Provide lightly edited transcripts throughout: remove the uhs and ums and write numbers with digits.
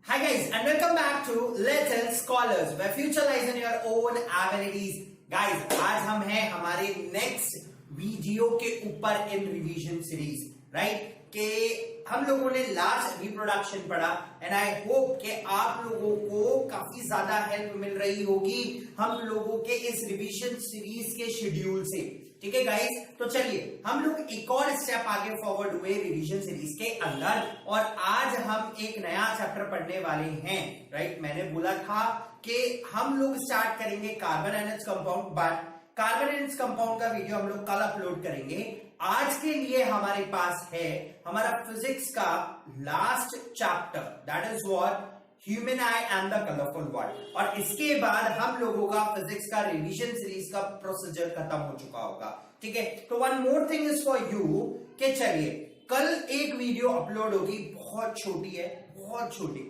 Hi guys and welcome back to Little Scholars where future lies in your own abilities. Guys, आज हम हैं हमारे next video के ऊपर इन रिवीजन सीरीज, राइट? कि हम लोगों ने लास्ट रिप्रोडक्शन पढ़ा एंड आई होप कि आप लोगों को काफी ज्यादा हेल्प मिल रही होगी हम लोगों के इस रिवीजन सीरीज के शेड्यूल से। ठीक है गाइस, तो चलिए हम लोग एक और स्टेप आगे फॉरवर्ड हुए रिवीजन सीरीज के अंदर और आज हम एक नया चैप्टर पढ़ने वाले हैं, राइट? मैंने बोला था कि हम लोग स्टार्ट करेंगे carbon and its compound, but carbon and its compound का वीडियो हम लोग कल अपलोड करेंगे। आज के लिए हमारे पास है हमारा फिजिक्स का last chapter, that is what human I and the colourful world, और इसके बाद हम लोगों का फिजिक्स का रिवीजन सीरीज का प्रोसीजर खत्म हो चुका होगा। ठीक है, तो one more thing is for you कि चलिए कल एक वीडियो अपलोड होगी, बहुत छोटी है, बहुत छोटी।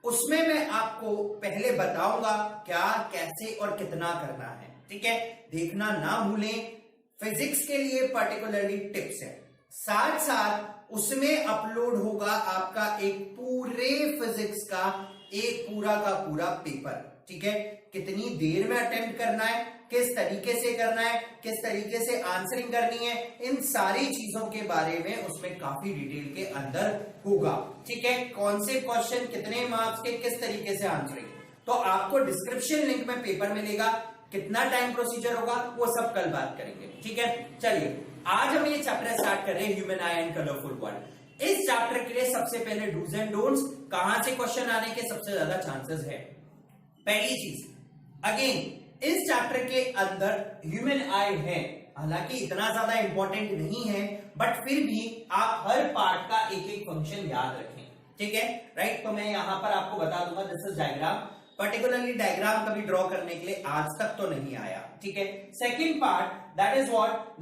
उसमें मैं आपको पहले बताऊंगा क्या, कैसे और कितना करना है। ठीक है, देखना ना भूलें। फिजिक्स के लिए पर्टिकुलरली टिप्स है, साथ साथ उसमें अपलोड होगा आपका एक पूरे फिजिक्स का एक पूरा का पूरा पेपर। ठीक है, कितनी देर में अटेम्प्ट करना है, किस तरीके से करना है, किस तरीके से आंसरिंग करनी है, इन सारी चीजों के बारे में उसमें काफी डिटेल के अंदर होगा। ठीक है, कौन से क्वेश्चन कितने मार्क्स के, किस तरीके से आंसरिंग, तो आपको डिस्क्रिप्शन लिंक में पेपर मिलेगा। कितना टाइम प्रोसीजर होगा वो सब कल बात करेंगे। ठीक है, चलिए आज हम ये चैप्टर स्टार्ट कर रहे हैं human I and colourful world. इस चैप्टर के लिए सबसे पहले डूज एंड डोंट्स, कहां से क्वेश्चन आने के सबसे ज्यादा चांसेस है। पहली चीज, अगेन इस चैप्टर के अंदर ह्यूमन आई है, हालांकि इतना ज्यादा इंपॉर्टेंट नहीं है, बट फिर भी आप हर पार्ट का एक एक फंक्शन याद रखें। ठीक है, राइट? तो मैं यहां पर आपको बता दूंगा, this is diagram. Particularly diagram कभी ड्रॉ करने के लिए आज तक तो नहीं आया। ठीक है, second part, that is what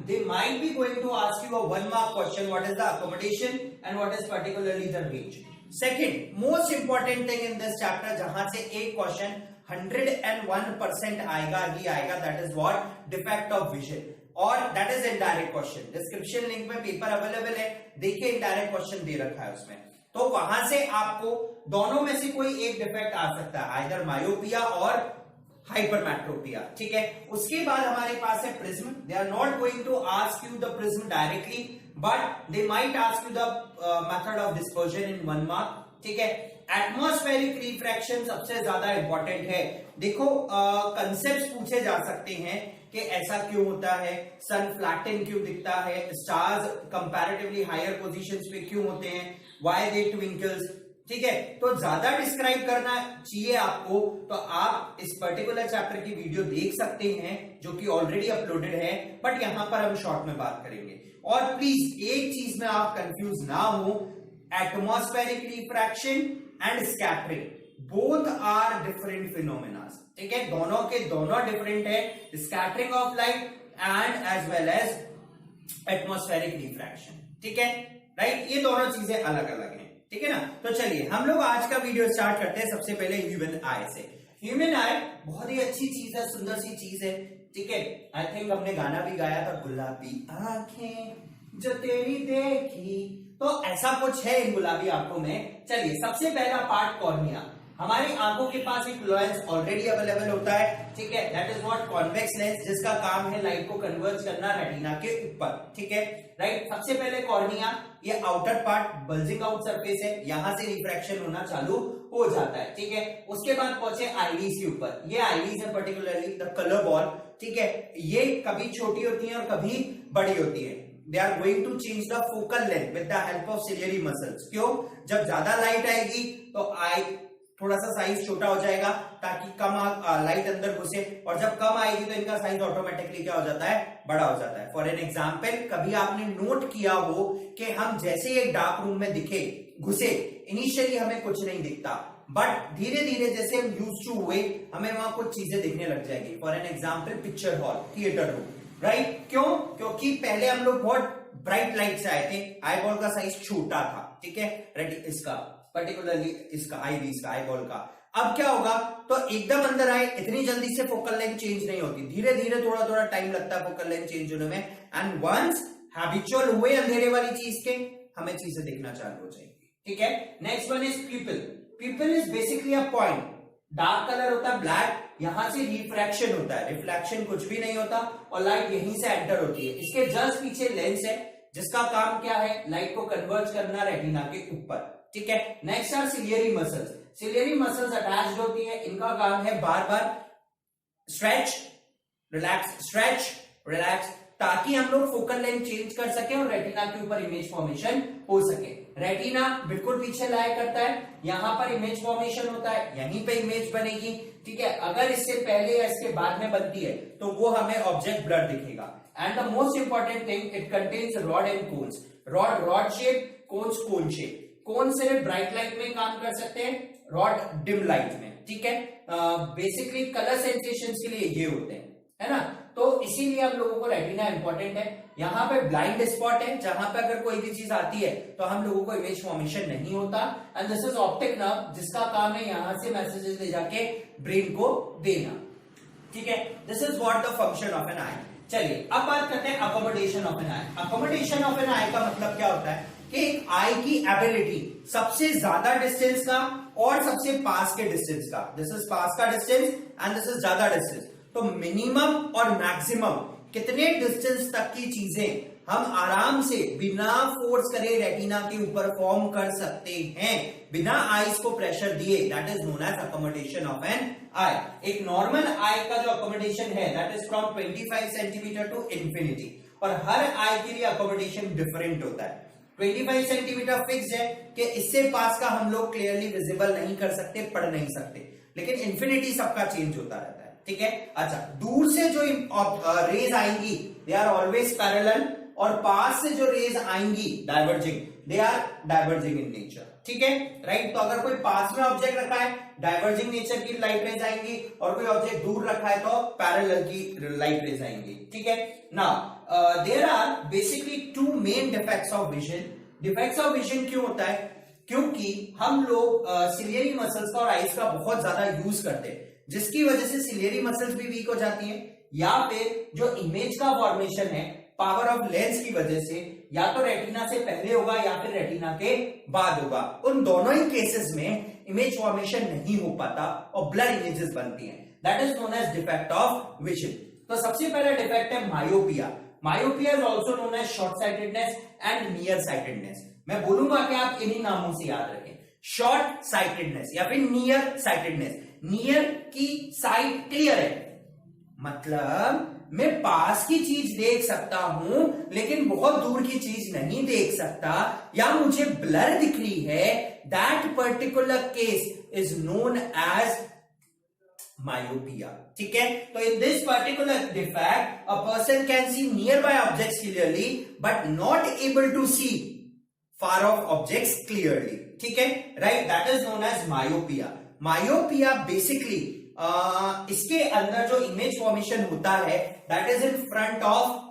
they might be going to ask you a 1 mark question, what is the accommodation and what is particularly the range. Second most important thing in this chapter, जहां से एक question 101% आएगा ही आएगा, that is what defect of vision, और that is indirect question. Description link में paper available है, देखिए इनडायरेक्ट क्वेश्चन दे रखा है उसमें। तो वहां से आपको दोनों में से कोई एक डिफेक्ट आ सकता है, आइदर मायोपिया और हाइपरमेट्रोपिया। ठीक है, उसके बाद हमारे पास है prism. They are not going to ask you the prism directly, but they might ask you the method of dispersion in 1 mark. ठीक है, एटमॉस्फेरिक रिफ्रैक्शन सबसे ज्यादा इंपॉर्टेंट है। देखो कंसेप्ट पूछे जा सकते हैं कि ऐसा क्यों होता है, सन फ्लैटन क्यों दिखता है, स्टार्स कंपैरेटिवली हायर पोजीशंस पे क्यों होते हैं, व्हाई दे ट्विंकल्स। ठीक है, तो ज्यादा डिस्क्राइब करना चाहिए आपको, तो आप इस पर्टिकुलर चैप्टर की वीडियो देख सकते हैं जो कि ऑलरेडी अपलोडेड है, बट यहां पर हम शॉर्ट में बात करेंगे। और प्लीज एक चीज में आप कंफ्यूज ना हो, atmospheric refraction and scattering both are different phenomena. ठीक है, दोनों के दोनों डिफरेंट है, scattering of light and as well as atmospheric refraction. ठीक है, राइट? ये दोनों चीजें अलग अलग हैं। ठीक है ना? तो चलिए हम लोग आज का वीडियो स्टार्ट करते हैं सबसे पहले ह्यूमन आई से। ह्यूमन आई बहुत ही अच्छी चीज है, सुंदर सी चीज है। ठीक है, आई थिंक हमने गाना भी गाया था, गुलाबी आंखें जो तेरी देखी, तो ऐसा कुछ है इन गुलाबी आंखों में। चलिए सबसे पहला पार्ट कॉर्निया। हमारी आंखों के पास एक लेंस ऑलरेडी अवेलेबल होता है। ठीक है, that is what convex lens, जिसका काम है लाइट को कन्वर्ज करना रेटिना के ऊपर। ठीक है, राइट? सबसे पहले कॉर्निया, ये outer part bulging out surface है, यहां से रिफ्रैक्शन होना चालू हो जाता है। ठीक है, उसके बाद पहुंचे आईरीज के ऊपर। ये आईरीज है पर्टिकुलरली द कलर बॉल। ठीक है, ये कभी छोटी होती है और कभी बड़ी होती है। They are going to change the focal length with the help of ciliary muscles. क्यों? जब ज्यादा लाइट आएगी तो आई थोड़ा सा साइज छोटा हो जाएगा ताकि कम लाइट अंदर घुसे, और जब कम आएगी तो इनका साइज ऑटोमेटिकली क्या हो जाता है, बड़ा हो जाता है। फॉर एन एग्जाम्पल, कभी आपने नोट किया हो कि हम जैसे एक डार्क रूम में घुसे, इनिशियली हमें कुछ नहीं दिखता, बट धीरे धीरे जैसे हम यूज टू हुए हमें वहां कुछ चीजें दिखने लग जाएगी। For an example, picture hall, theatre room, right? क्यों? क्योंकि पहले हम लोग बहुत ब्राइट लाइट से आए थे, आई बॉल का साइज छोटा था। ठीक है, रेडी इसका पर्टिकुलरली इसका आईरीज का, आई बॉल का। अब क्या होगा, तो एकदम अंदर आए, इतनी जल्दी से फोकल लेंथ चेंज नहीं होती, धीरे धीरे थोड़ा थोड़ा टाइम लगता है फोकल लेंथ चेंज होने में, एंड वंस हैबिचुअल हुए अंधेरे वाली चीज के, हमें चीजें दिखना चालू हो जाएगी। ठीक है। Next one is प्यूपिल। प्यूपिल is basically a point, dark colour होता है ब्लैक, यहां से रिफ्रैक्शन होता है, रिफ्लेक्शन कुछ भी नहीं होता और लाइट यहीं से एंटर होती है। इसके जस्ट पीछे लेंस है जिसका काम क्या है, लाइट को कन्वर्ज करना रेटिना के ऊपर, ठीक है। Next are ciliary muscles. Ciliary muscles attached होती है, इनका काम है बार बार स्ट्रेच रिलैक्स, ताकि हम लोग फोकल लेंथ चेंज कर सके और रेटिना के ऊपर इमेज फॉर्मेशन हो सके। रेटिना बिल्कुल पीछे लाया करता है, यहां पर इमेज फॉर्मेशन होता है, यहीं पे इमेज बनेगी, ठीक है। अगर इससे पहले या इसके बाद में बनती है तो वो हमें ऑब्जेक्ट ब्लर दिखेगा। And the most important thing, it contains rod and cones. Rod shape, cones cone shape. Cone सिर्फ ब्राइट लाइट में काम कर सकते हैं, रॉड डिम लाइट में, ठीक है। बेसिकली कलर सेंसेशन के लिए ये होते हैं, है ना। तो इसीलिए हम लोगों को रेटिना इंपॉर्टेंट है। यहाँ पे ब्लाइंड स्पॉट है, जहां पे अगर कोई भी चीज आती है तो हम लोगों को इमेज फॉर्मेशन नहीं होता। And this is optic nerve, जिसका काम है यहां से मैसेजेस ले जाके ब्रेन को देना, ठीक है। This is what the function of an eye. चलिए अब बात करते हैं accommodation of an eye. Accommodation of an eye का मतलब क्या होता है कि एक आई की एबिलिटी सबसे ज्यादा डिस्टेंस का और सबसे पास के डिस्टेंस का, दिस इज पास का डिस्टेंस एंड दिस इज ज्यादा डिस्टेंस, तो मिनिमम और मैक्सिमम कितने डिस्टेंस तक की चीजें हम आराम से बिना फोर्स करे रेटिना के ऊपर फॉर्म कर सकते हैं, बिना आईज को प्रेशर दिए, that is known as accommodation of an eye. एक नॉर्मल आई का जो अकोमोडेशन है that is from 25 centimetre to infinity, और हर आई के लिए अकोमोडेशन डिफरेंट होता है। 25 सेंटीमीटर फिक्स है कि इससे पास का हम लोग क्लियरली विजिबल नहीं कर सकते, पढ़ नहीं सकते, लेकिन इंफिनिटी सबका चेंज होता रहता है, ठीक है। अच्छा, दूर से जो रेज आएंगी दे आर ऑलवेज पैरेलल, और पास से जो रेज आएंगी diverging, they are diverging in nature, ठीक है, राइट। तो अगर कोई पास में ऑब्जेक्ट रखा है डाइवर्जिंग नेचर की लाइट रेज आएंगी, और कोई ऑब्जेक्ट दूर रखा है तो पैरेलल की लाइट रेज आएंगी, ठीक है। Now there are basically two main defects of vision. Defects of vision क्यों होता है, क्योंकि हम लोग सिलियरी मसल्स का और आईज का बहुत ज्यादा यूज करते हैं, जिसकी वजह से सिलियरी मसल्स भी वीक हो जाती है, या फिर जो इमेज का फॉर्मेशन है पावर ऑफ लेंस की वजह से या तो रेटिना से पहले होगा या फिर रेटिना के बाद होगा। उन दोनों ही केसेस में इमेज फॉर्मेशन नहीं हो पाता और ब्लर इमेजेस बनती हैं, that is known as defect of vision. तो सबसे पहला डिफेक्ट है myopia. Myopia is also known as short sightedness and near sightedness. मैं बोलूंगा कि आप इन्हीं नामों से याद रखें, शॉर्ट साइटेडनेस या फिर नियर साइटेडनेस। नियर की साइड क्लियर है, मतलब मैं पास की चीज देख सकता हूं लेकिन बहुत दूर की चीज नहीं देख सकता, या मुझे ब्लर दिख रही है, that particular case is known as myopia, ठीक है। तो in this particular defect a person can see near by objects clearly but not able to see far off objects clearly, ठीक है, right, that is known as myopia. Myopia basically इसके अंदर जो image formation होता है that is in front of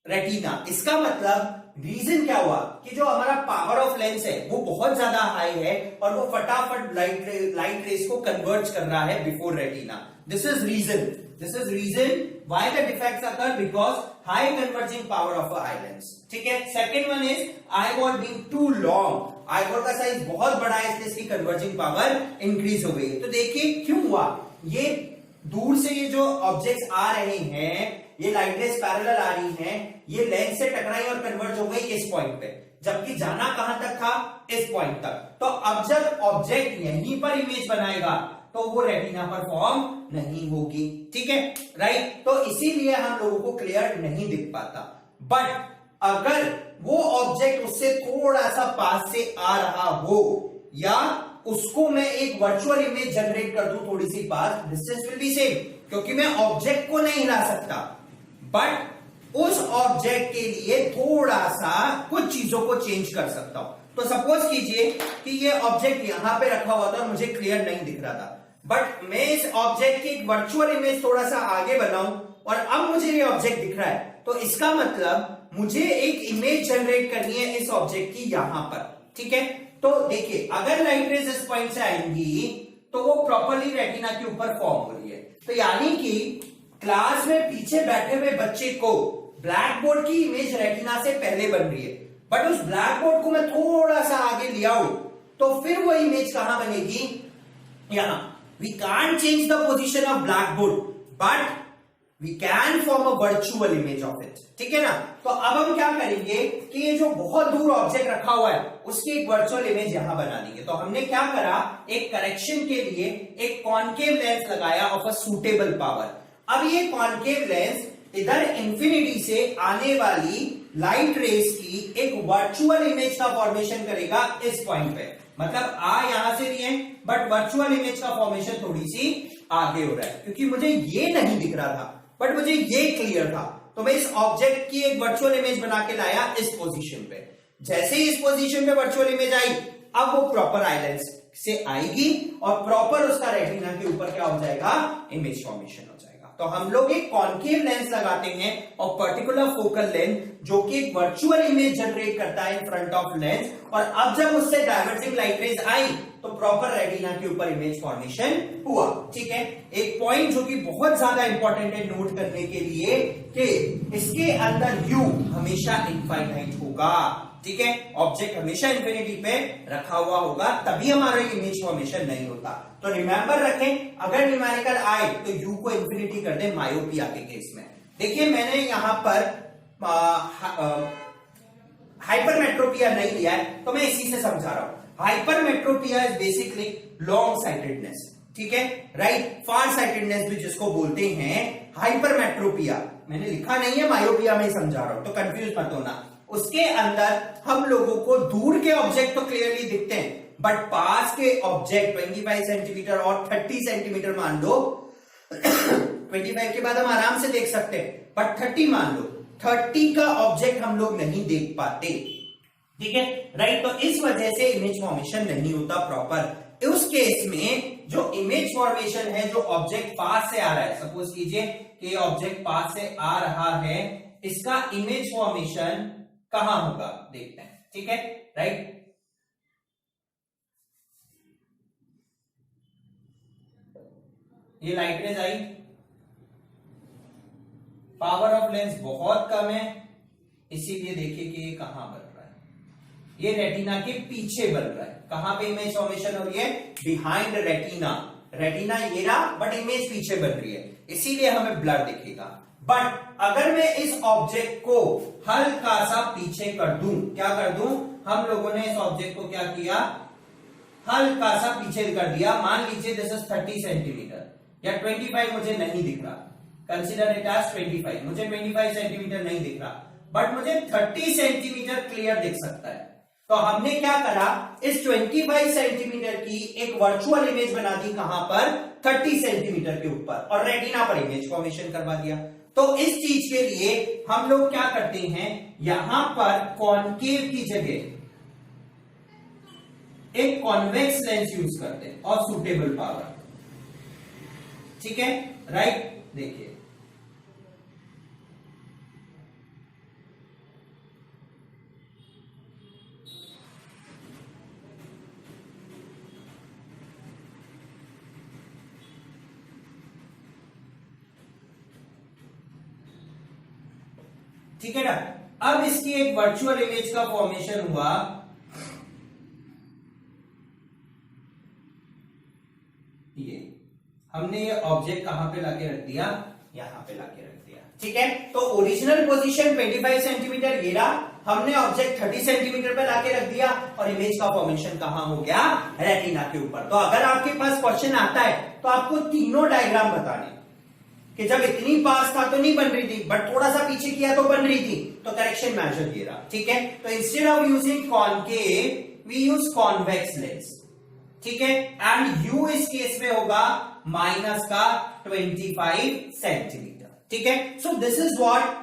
retina. इसका मतलब reason क्या हुआ कि जो हमारा पावर ऑफ लेंस है वो बहुत ज्यादा हाई है और वो फटाफट लाइट रेस को कन्वर्ज कर रहा है before retina. This is reason why the defects occur, because high converging power of eye lens, ठीक है। Second one is eye ball being too long. Eye ball का साइज बहुत बड़ा है इसलिए इसकी कन्वर्जिंग पावर इंक्रीज हो गई है। तो देखिए क्यों हुआ, ये दूर से ये जो ऑब्जेक्ट्स आ रहे हैं, ये लाइट रेस पैरेलल आ रही हैं, ये लेंस से टकराई और कन्वर्ज हो गई इस पॉइंट पे, जबकि जाना कहां तक था, इस पॉइंट तक। तो अब जब ऑब्जेक्ट यहीं पर इमेज बनाएगा तो वो रेटिना पर फॉर्म नहीं होगी, ठीक है, राइट। तो इसीलिए हम लोगों को क्लियर नहीं दिख पाता। बट अगर वो ऑब्जेक्ट उससे थोड़ा सा पास से आ रहा हो, या उसको मैं एक वर्चुअल इमेज जनरेट कर दूं थोड़ी सी पास, डिस्टेंस विल बी सेम, क्योंकि मैं ऑब्जेक्ट को नहीं हिला सकता, बट उस ऑब्जेक्ट के लिए थोड़ा सा कुछ चीजों को चेंज कर सकता हूं। तो सपोज कीजिए कि ये ऑब्जेक्ट यहां पे रखा हुआ था और मुझे क्लियर नहीं दिख रहा था, बट मैं इस ऑब्जेक्ट की एक वर्चुअल इमेज थोड़ा सा आगे बनाऊं और अब मुझे ये ऑब्जेक्ट दिख रहा है, तो इसका मतलब मुझे एक इमेज जनरेट करनी है इस ऑब्जेक्ट की यहां पर, ठीक है। तो देखिए अगर लाइट रेज इस पॉइंट से आएंगी तो वो प्रॉपरली रेटिना के ऊपर फॉर्म हो रही है। तो यानी कि क्लास में पीछे बैठे हुए बच्चे को ब्लैक बोर्ड की इमेज रेटिना से पहले बन रही है, बट उस ब्लैक बोर्ड को मैं थोड़ा सा आगे ले आऊं तो फिर वो इमेज कहां बनेगी, यहां। We can't change the position of black board but we can form a virtual image of it, ठीक है ना। तो अब हम क्या करेंगे कि ये जो बहुत दूर ऑब्जेक्ट रखा हुआ है उसकी एक वर्चुअल इमेज यहां बना देंगे। तो हमने क्या करा, एक करेक्शन के लिए एक कॉन्केव लेंस लगाया ऑफ अ सूटेबल पावर। अब ये कॉन्केव लेंस इधर इंफिनिटी से आने वाली लाइट रेस की एक वर्चुअल इमेज का फॉर्मेशन करेगा इस पॉइंट पे। मतलब यहां से भी है बट वर्चुअल इमेज का फॉर्मेशन थोड़ी सी आगे हो रहा है, क्योंकि मुझे ये नहीं दिख रहा था बट मुझे ये क्लियर था। तो मैं इस ऑब्जेक्ट की एक वर्चुअल इमेज बना के लाया इस पोजीशन पे। जैसे ही इस पोजीशन पे वर्चुअल इमेज आई, अब वो प्रॉपर आई लेंस से आएगी और प्रॉपर उसका रेटिना के ऊपर क्या हो जाएगा, इमेज फॉर्मेशन हो जाएगा। तो हम लोग एक कॉन्केव लेंस लगाते हैं और पर्टिकुलर फोकल लेंथ जो कि एक वर्चुअल इमेज जनरेट करता है इन फ्रंट ऑफ लेंस, और अब जब उससे डाइवर्जिंग लाइट रेज आई तो प्रॉपर रेटिना के ऊपर इमेज फॉर्मेशन हुआ, ठीक है। एक पॉइंट जो कि बहुत ज्यादा इंपॉर्टेंट है नोट करने के लिए कि इसके अंदर यू हमेशा इनफाइनाइट होगा, ठीक है। ऑब्जेक्ट हमेशा इंफिनिटी पे रखा हुआ होगा, तभी हमारा इमेज फॉर्मेशन नहीं होता। तो रिमेंबर रखें, अगर न्यूमेरिकल आए तो यू को इंफिनिटी कर दे मायोपिया के केस में। देखिए मैंने यहां पर हाइपरमेट्रोपिया नहीं लिया है तो मैं इसी से समझा रहा हूं। Hypermetropia is basically long sightedness, ठीक है, राइट। फार साइटेडनेस भी जिसको बोलते हैं हाइपरमेट्रोपिया, मैंने लिखा नहीं है, मायोपिया में ही समझा रहा हूं, तो कंफ्यूज मत होना। उसके अंदर हम लोगों को दूर के ऑब्जेक्ट तो क्लियरली दिखते हैं बट पास के ऑब्जेक्ट 25 सेंटीमीटर और 30 सेंटीमीटर मान लो 25 के बाद हम आराम से देख सकते हैं बट 30 मान लो, 30 का ऑब्जेक्ट हम लोग नहीं देख पाते, ठीक है, राइट। तो इस वजह से इमेज फॉर्मेशन नहीं होता प्रॉपर। उस केस में जो इमेज फॉर्मेशन है, जो ऑब्जेक्ट पास से आ रहा है, सपोज कीजिए कि ऑब्जेक्ट पास से आ रहा है, इसका इमेज फॉर्मेशन कहां होगा देखते हैं, ठीक है, राइट। ये light rays I, power of lens बहुत कम है, इसीलिए देखिए कि ये कहां बन रहा है, ये रेटिना के पीछे बन रहा है। कहां पे इमेज फॉर्मेशन हो रही है, बिहाइंड रेटिना। रेटिना ये रहा बट इमेज पीछे बन रही है, इसीलिए हमें ब्लर दिखेगा। बट अगर मैं इस ऑब्जेक्ट को हल्का सा पीछे कर दूं, क्या कर दूं, हम लोगों ने इस ऑब्जेक्ट को क्या किया, हल्का सा पीछे कर दिया। मान लीजिए दिस इज 30 सेंटीमीटर या 25 मुझे नहीं दिख रहा, कंसीडर इट एज 25, मुझे 25 सेंटीमीटर नहीं दिख रहा बट मुझे 30 सेंटीमीटर क्लियर दिख सकता है। तो हमने क्या करा, इस 25 सेंटीमीटर की एक वर्चुअल इमेज बना दी, कहां पर, 30 सेंटीमीटर के ऊपर, और रेटिना पर इमेज फॉर्मेशन करवा दिया। तो इस चीज के लिए हम लोग क्या करते हैं, यहां पर कॉन्केव की जगह एक कॉन्वेक्स लेंस यूज करते हैं और सूटेबल पावर, ठीक है, राइट। देखिए ठीक है ना। अब इसकी एक वर्चुअल इमेज का फॉर्मेशन हुआ, ये हमने ये ऑब्जेक्ट कहां पे लाके रख दिया, यहां पे लाके रख दिया, ठीक है। तो ओरिजिनल पोजीशन 25 सेंटीमीटर ये रहा, हमने ऑब्जेक्ट 30 सेंटीमीटर पे लाके रख दिया और इमेज का फॉर्मेशन कहां हो गया, रेटिना के ऊपर। तो अगर आपके पास क्वेश्चन आता है तो आपको तीनों डायग्राम बताने कि जब इतनी पास था तो नहीं बन रही थी बट थोड़ा सा पीछे किया तो बन रही थी, तो करेक्शन मेजर ये रहा, ठीक है। तो instead of using concave we use convex lens, ठीक है, एंड यू इस केस में होगा माइनस का 25 सेंटीमीटर, ठीक है। सो दिस इज व्हाट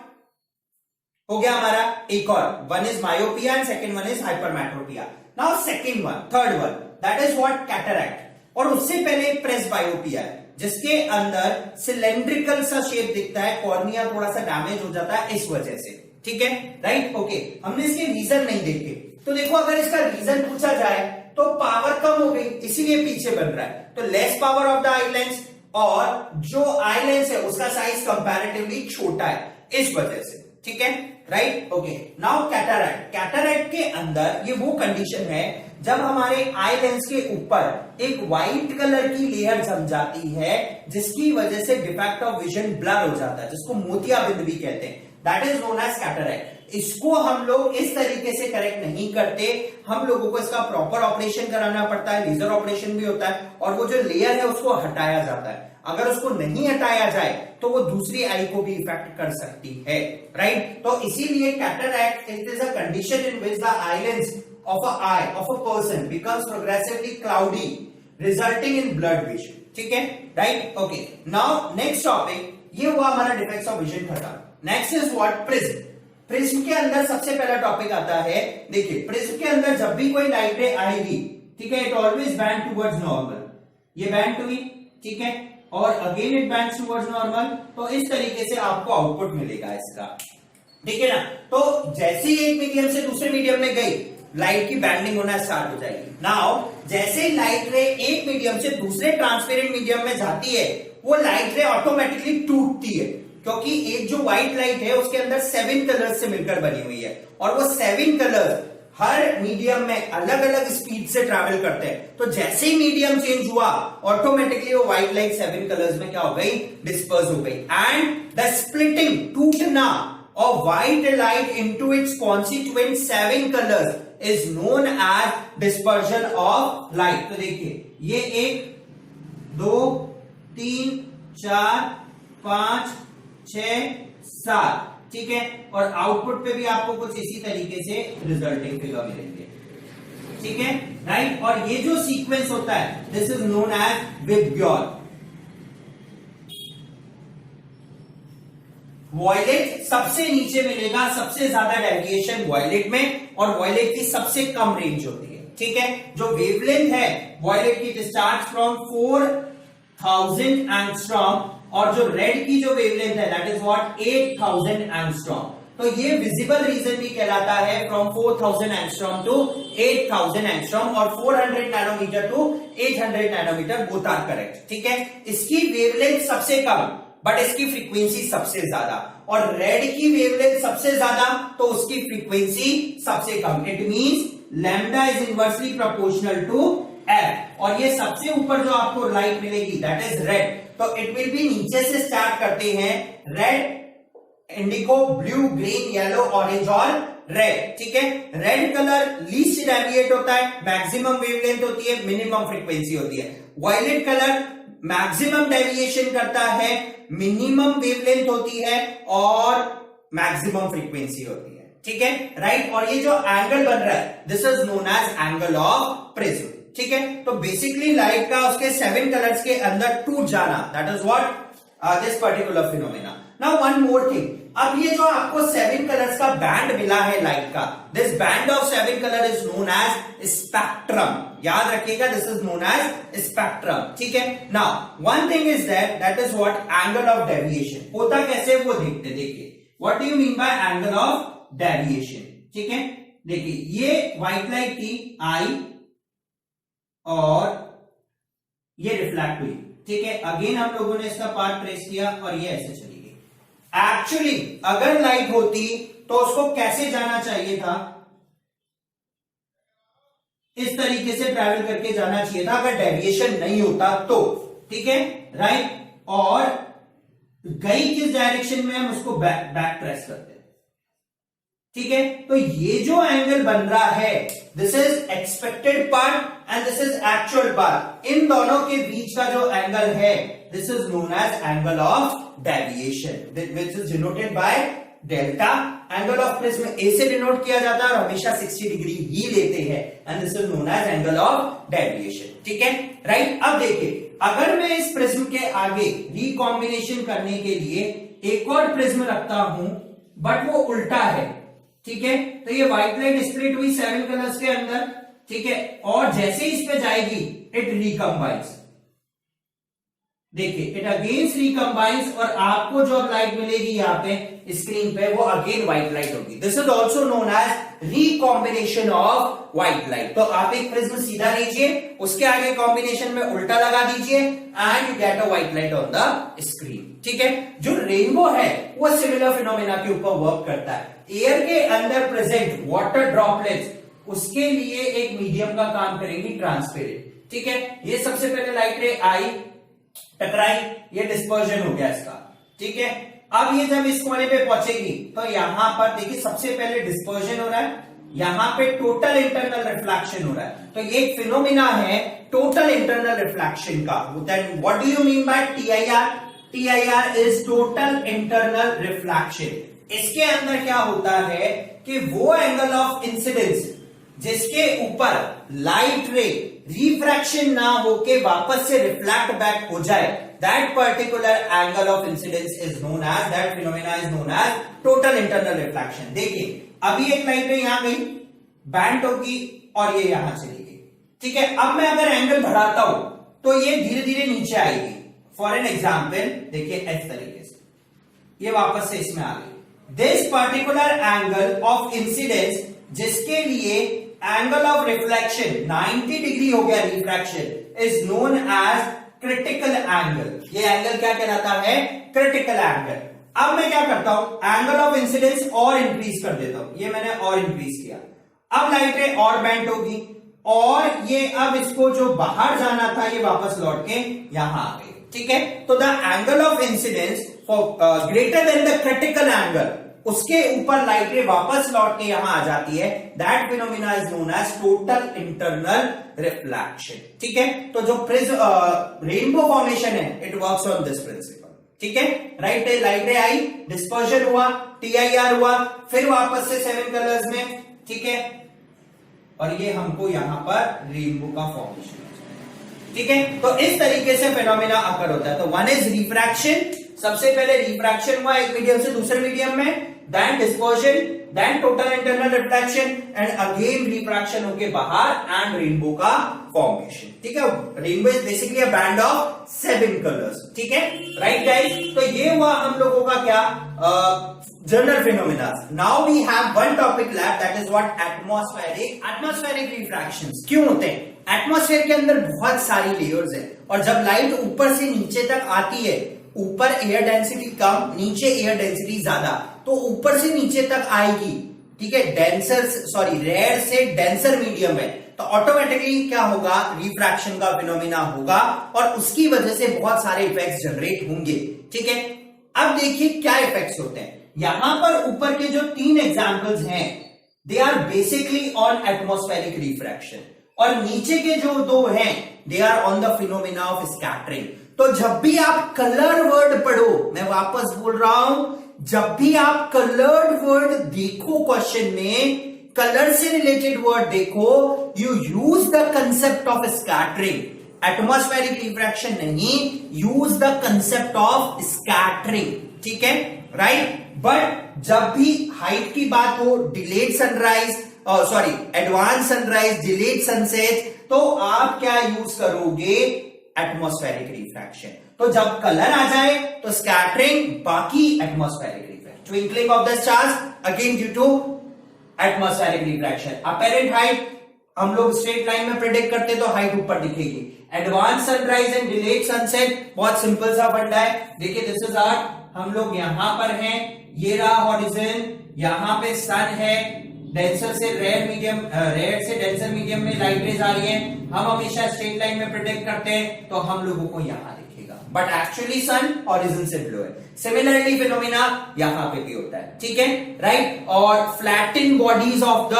हो गया हमारा। एक और, one is myopia and second one is hypermetropia. Now second one, third one, that is what, cataract. और उससे पहले प्रेसबायोपिया है जिसके अंदर सिलेंड्रिकल सा शेप दिखता है, कॉर्निया थोड़ा सा डैमेज हो जाता है इस वजह से, ठीक है, राइट, ओके। हमने इसके रीजन नहीं देखे, तो देखो अगर इसका रीजन पूछा जाए तो पावर कम हो गई इसीलिए पीछे बन रहा है, तो less power of the eye lens, और जो आई लेंस है उसका साइज कंपैरेटिवली छोटा है इस वजह से, ठीक है, right? Okay, now cataract. Cataract के अंदर ये वो कंडीशन है जब हमारे आई लेंस के ऊपर एक व्हाइट कलर की लेयर जम जाती है, जिसकी वजह से डिफेक्ट ऑफ विजन ब्लर हो जाता है, जिसको मोतियाबिंद भी कहते हैं। That is known as cataract. इसको हम लोग इस तरीके से करेक्ट नहीं करते, हम लोगों को इसका प्रॉपर ऑपरेशन कराना पड़ता है, लेजर ऑपरेशन भी होता है, और वो जो लेयर है उसको हटाया जाता है। अगर उसको नहीं हटाया जाए तो वो दूसरी आई को भी इफेक्ट कर सकती है, राइट? तो इसीलिए cataract it is a condition in which the eye lens of a eye of a person becomes progressively cloudy resulting in blurred vision. ठीक है, right? Okay, now next topic, ये हुआ हमारा डिफेक्ट्स ऑफ विजन खत्म। Next is what? Prism. Prism के अंदर सबसे पहला टॉपिक आता है, देखिए प्रिज्म के अंदर जब भी कोई लाइट रे आएगी, ठीक है, it always band towards normal, ये बैंड हुई, ठीक है, और again it bands towards normal. तो इस तरीके से आपको आउटपुट मिलेगा इसका, ठीक है ना? तो जैसे ही एक मीडियम से दूसरे मीडियम में गई, लाइट की बैंडिंग होना स्टार्ट हो जाएगी। नाउ जैसे ही लाइट रे एक मीडियम से दूसरे ट्रांसपेरेंट मीडियम में जाती है, वो लाइट रे ऑटोमेटिकली टूटती है, क्योंकि एक जो व्हाइट लाइट है उसके अंदर 7 कलर्स से मिलकर बनी हुई है, और वो 7 कलर्स हर मीडियम में अलग अलग स्पीड से ट्रैवल करते हैं। तो जैसे ही मीडियम चेंज हुआ, ऑटोमेटिकली वो व्हाइट लाइट 7 कलर्स में क्या हो गई? डिस्पर्स हो गई। एंड द स्प्लिटिंग, टूटना of white light into its constituent 7 colors is known as dispersion of light। तो देखिए ये 1 2 3 4 5 6 7, ठीक है, और आउटपुट पे भी आपको कुछ इसी तरीके से रिजल्टिंग फिगर मिलेंगे, ठीक है, राइट? और ये जो सीक्वेंस होता है, this is known as VIBGYOR. Violet सबसे नीचे मिलेगा, सबसे ज्यादा डेविएशन वॉयलेट में, और वॉयलेट की सबसे कम रेंज होती है, ठीक है। जो वेवलेंथ है वॉयलेट की स्टार्ट फ्रॉम 4000 एंगस्ट्रॉम, और जो रेड की जो वेवलेंथ है दैट इज व्हाट 8000 एंगस्ट्रॉम। तो ये विजिबल रीजन भी कहलाता है, फ्रॉम 4000 एंगस्ट्रॉम टू 8000 एंगस्ट्रॉम, और 400 nanometer to 800 nanometer, both are correct, ठीक है। इसकी वेवलेंथ सबसे कम बट इसकी फ्रीक्वेंसी सबसे ज्यादा, और रेड की वेवलेंथ सबसे ज्यादा तो उसकी फ्रीक्वेंसी सबसे कम। It means lambda is inversely proportional to F, और ये सबसे ऊपर जो आपको लाइट मिलेगी दैट इज रेड। तो इट विल बी, नीचे से स्टार्ट करते हैं, red, indigo, blue, green, yellow, orange और रेड, ठीक है। रेड कलर लीस्ट डेविएट होता है, मैक्सिमम वेवलेंथ होती है, मिनिमम फ्रीक्वेंसी होती है। वायलेट कलर मैक्सिमम डेविएशन करता है, मिनिमम वेवलेंथ होती है, और मैक्सिमम फ्रीक्वेंसी होती है, ठीक है, राइट। और ये जो एंगल बन रहा है this is known as angle of prism, ठीक है। तो बेसिकली लाइट का उसके 7 कलर्स के अंदर टूट जाना, that is what this particular phenomena. Now one more thing, अब ये जो आपको 7 कलर्स का बैंड मिला है लाइट का, this band of 7 colour is known as spectrum. याद रखिएगा, this is known as spectrum, ठीक है। Now one thing is that is what angle of deviation. होता कैसे वो देखते, देखिए what do you mean by angle of deviation, ठीक है। देखिए ये व्हाइट लाइट की आई और ये रिफ्लेक्ट हुई, ठीक है। अगेन हम लोगों ने इसका पार्ट ट्रेस किया और ये ऐसे चली गई। एक्चुअली अगर लाइट होती तो उसको कैसे जाना चाहिए था, इस तरीके से ट्रैवल करके जाना चाहिए था अगर डेविएशन नहीं होता तो, ठीक है, राइट। और गई किस डायरेक्शन में हम उसको बैक ट्रेस करते हैं, ठीक है। तो ये जो एंगल बन रहा है this is expected part and this is actual part, इन दोनों के बीच का जो एंगल है this is known as angle of deviation which is denoted by delta. Angle of prism A से डिनोट किया जाता है और हमेशा 60 डिग्री ही लेते हैं, and this is known as angle of deviation, ठीक है, राइट। अब देखिए, अगर मैं इस प्रिज्म के आगे रिकॉम्बिनेशन करने के लिए एक और प्रिज्म रखता हूं बट वो उल्टा है, ठीक है, तो ये व्हाइट लाइट स्प्लिट हुई 7 कलर्स के अंदर, ठीक है, और जैसे इस पे जाएगी इट रिकम्बाइंस, देखिए इट अगेन रिकम्बाइंस, और आपको जो अब लाइट मिलेगी यहाँ पे स्क्रीन पे वो अगेन व्हाइट लाइट होगी। This is also known as recombination of white light. तो आप एक प्रिज्म सीधा लीजिए, उसके आगे कॉम्बिनेशन में उल्टा लगा दीजिए and you get a white light on the screen. ठीक है, जो रेनबो है वो सिमिलर फिनोमेना के ऊपर वर्क करता है। एयर के अंदर प्रेजेंट वाटर ड्रॉपलेट्स उसके लिए एक मीडियम का काम करेंगी, ट्रांसपेरेंट। ठीक है, ये सबसे पहले लाइट रे आई, टकराई, ये डिस्पर्जन हो गया इसका। ठीक है, अब ये जब इस कोने पे पहुंचेगी तो यहां पर देखिए सबसे पहले डिस्पर्जन हो रहा है, यहां पे टोटल इंटरनल रिफ्लेक्शन हो रहा है। तो ये एक फिनोमिना है टोटल इंटरनल रिफ्लेक्शन का। Then what do you mean by TIR? TIR is total internal reflection. इसके अंदर क्या होता है कि वो एंगल ऑफ इंसिडेंस जिसके ऊपर लाइट रे रिफ्रैक्शन ना होके वापस से रिफ्लेक्ट बैक हो जाए, that particular angle of incidence is known as, that phenomena is known as total internal reflection. देखिए अभी एक लाइट रे यहां गई, बैंट होगी और ये यहां चली गई। ठीक है, अब मैं अगर एंगल बढ़ाता हूं तो ये धीरे धीरे नीचे आएगी। फॉर एन एग्जाम्पल देखिए इस तरीके से ये वापस से इसमें आ गई। This particular angle of incidence जिसके लिए एंगल ऑफ रिफ्लेक्शन 90 डिग्री हो गया refraction, is known as critical angle. ये एंगल क्या कहलाता है? Critical angle. अब मैं क्या करता हूं, एंगल ऑफ इंसिडेंस और इंक्रीज कर देता हूं। ये मैंने और इंक्रीज किया, अब लाइट रे और बेंट होगी और ये अब इसको जो बाहर जाना था ये वापस लौट के यहां आ गई। ठीक है, तो the angle of incidence for greater than the critical angle, उसके ऊपर लाइट रे वापस लौट के यहां आ जाती है। That phenomena is known as total internal reflection. ठीक है, तो जो रेनबो फॉर्मेशन है it works on this principle. ठीक है, राइट रे लाइट रे आई, डिस्पर्जन हुआ, टीआईआर हुआ, फिर वापस से 7 कलर्स में। ठीक है, और ये हमको यहां पर रेनबो का फॉर्मेशन। ठीक है, तो इस तरीके से फिनोमेना अकर होता है। तो वन इज रिफ्रैक्शन, सबसे पहले रिफ्रैक्शन हुआ एक मीडियम से दूसरे मीडियम में, then dispersion, then total internal reflection and again refraction होके बाहर एंड रेनबो का फॉर्मेशन। ठीक है, rainbow is basically a band of 7 colours. ठीक है, राइट गाइस, तो ये हुआ हम लोगों का क्या general phenomena. Now we have one topic left, that is what atmospheric refractions. क्यों होते हैं? एटमॉस्फेयर के अंदर बहुत सारी लेयर्स है और जब लाइट ऊपर से नीचे तक आती है, ऊपर एयर डेंसिटी कम, नीचे एयर डेंसिटी ज्यादा, तो ऊपर से नीचे तक आएगी। ठीक है, रेयर से डेंसर मीडियम है तो ऑटोमेटिकली क्या होगा, रिफ्रैक्शन का फिनोमिना होगा और उसकी वजह से बहुत सारे इफेक्ट्स जनरेट होंगे। ठीक है, अब देखिए क्या इफेक्ट्स होते हैं। यहां पर ऊपर के जो 3 एग्जांपल्स हैं they are basically on atmospheric refraction, और नीचे के जो 2 हैं they are on the phenomena of scattering. तो जब भी आप कलर वर्ड पढ़ो, मैं वापस बोल रहा हूं, जब भी आप कलर्ड वर्ड देखो क्वेश्चन में, कलर से रिलेटेड वर्ड देखो, you use the concept of scattering. Atmospheric refraction नहीं, use the concept of scattering. ठीक है, राइट। बट जब भी हाइट की बात हो, delayed sunrise, advance sunrise, delayed sunset, तो आप क्या यूज करोगे? Atmospheric refraction. तो जब कलर आ जाए तो स्कैटरिंग, बाकी atmospheric refraction. Twinkling of the stars again due to atmospheric refraction. Apparent height हम लोग स्ट्रेट लाइन में प्रेडिक्ट करते तो हाइट ऊपर दिखेगी। Advance sunrise and delayed sunset बहुत सिंपल सा फंडा है। देखिए दिस इज अर्थ, हम लोग यहां पर हैं, ये रहा हॉरिजन, यहां पे सन है, डेंसर से रेयर मीडियम, रेयर से डेंसर मीडियम में लाइट रेज आ रही है। हम हमेशा स्ट्रेट लाइन में प्रेडिक्ट करते हैं तो हम लोगों को यहां दिखेगा, बट एक्चुअली सन ऑरिजिन से बिलो है। सिमिलरली फिनोमिना यहां पे भी होता है। ठीक है, राइट। और flatten bodies of the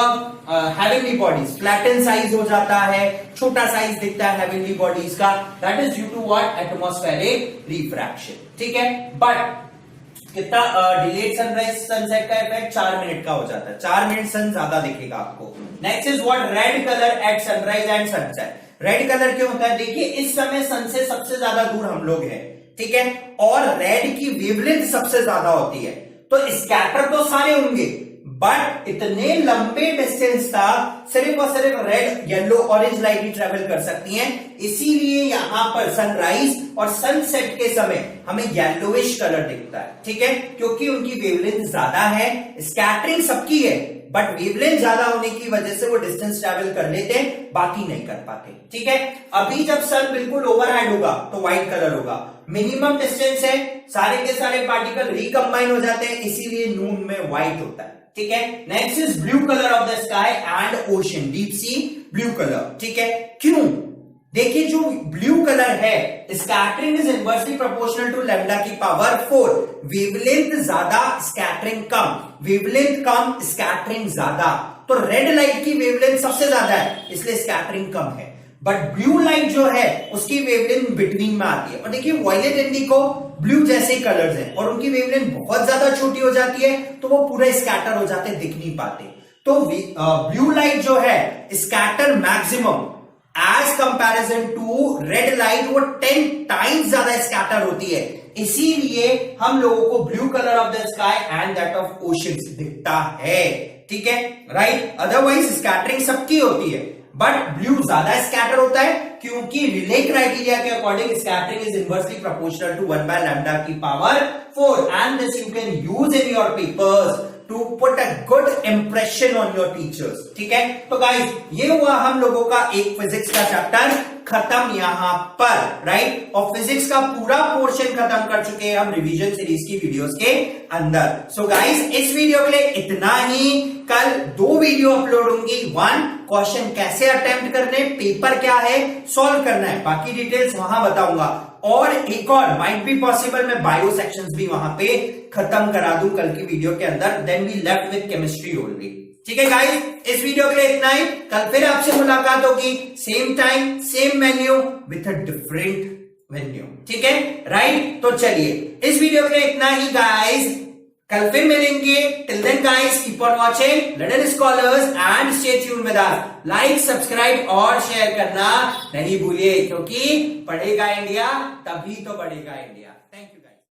heavenly bodies, flatten size हो जाता है, छोटा साइज दिखता है हेवनली बॉडीज का, that is due to what? Atmospheric refraction. ठीक है, बट कितना डिलेड सनराइज सनसेट का इफेक्ट 4 मिनट का हो जाता है, 4 मिनट सन ज्यादा दिखेगा आपको। Next is what? Red colour at sunrise and sunset. Red colour क्यों होता है? देखिए इस समय सन से सबसे ज्यादा दूर हम लोग हैं। ठीक है, और रेड की वेवलेंथ सबसे ज्यादा होती है, तो स्कैटर तो सारे होंगे बट इतने लंबे डिस्टेंस था, सिर्फ और सिर्फ रेड, येलो, ऑरेंज लाइट ही ट्रेवल कर सकती हैं। इसीलिए यहां पर सनराइज और सनसेट के समय हमें येलोइश कलर दिखता है, ठीक है, क्योंकि उनकी वेवलेंथ ज्यादा है। स्कैटरिंग सबकी है, बट वेवलेंथ ज्यादा होने की वजह से वो डिस्टेंस ट्रैवल कर लेते हैं, बाकी नहीं कर पाते, ठीक है। अभी जब सन बिल्कुल ओवरहेड होगा तो व्हाइट कलर होगा, मिनिमम डिस्टेंस है, सारे के सारे पार्टिकल रिकंबाइन हो जाते हैं, इसीलिए नून में व्हाइट होता है, ठीक है। Next is blue colour of the sky and ocean, deep sea blue colour, ठीक है। क्यों? देखिए जो ब्लू कलर है, scattering is inversely proportional to lambda की पावर 4, वेवलेंथ ज्यादा स्कैटरिंग कम, वेवलेंथ कम स्कैटरिंग ज्यादा, तो रेड लाइट की वेवलेंथ सबसे ज्यादा है, इसलिए स्कैटरिंग कम है। बट ब्लू लाइट जो है उसकी वेवलेंथ बिटवीन में आती है। और देखिए वायलेट इंडिगो ब्लू जैसे ही कलर्स हैं और उनकी वेवलेंथ बहुत ज्यादा छोटी हो जाती है, तो वो पूरा स्कैटर हो जाते हैं, दिख नहीं पाते। तो ब्लू लाइट जो है scatter maximum as comparison to red light, वो 10 टाइम्स ज्यादा स्कैटर होती है, इसीलिए हम लोगों को blue colour of the sky and that of oceans दिखता है, ठीक है, राइट। अदरवाइज स्कैटरिंग सबकी होती है, बट ब्लू ज्यादा स्कैटर होता है, क्योंकि रिले क्राइटेरिया के according scattering is inversely proportional to 1 by lambda की power 4 and this you can use in your papers to put a good impression on your teachers, ठीक है। तो गाइस ये हुआ हम लोगों का एक फिजिक्स का चैप्टर खत्म यहां पर, राइट। और फिजिक्स का पूरा पोर्शन खत्म कर चुके हैं हम रिवीजन सीरीज की वीडियोस के अंदर। सो गाइस इस वीडियो के लिए इतना ही। कल 2 वीडियो अपलोड होंगी, 1 क्वेश्चन कैसे अटेम्प्ट करने, पेपर क्या है, सॉल्व करना है, बाकी डिटेल्स वहां बताऊंगा, और एक और माइट बी पॉसिबल मैं बायो सेक्शंस भी वहां पे खत्म करा दूं कल की वीडियो के अंदर, then we left with chemistry only, ठीक है गाइस। इस वीडियो के लिए इतना ही। कल फिर आपसे मुलाकात होगी, same time same menu with a different venue, ठीक है, राइट। तो चलिए इस वीडियो के लिए इतना ही गाइस, कल फिर मिलेंगे। Till then guys keep on watching Little Scholars and stay tuned with us. Like, subscribe और शेयर करना नहीं भूलिए, क्योंकि पढ़ेगा इंडिया तभी तो बढ़ेगा इंडिया। Thank you.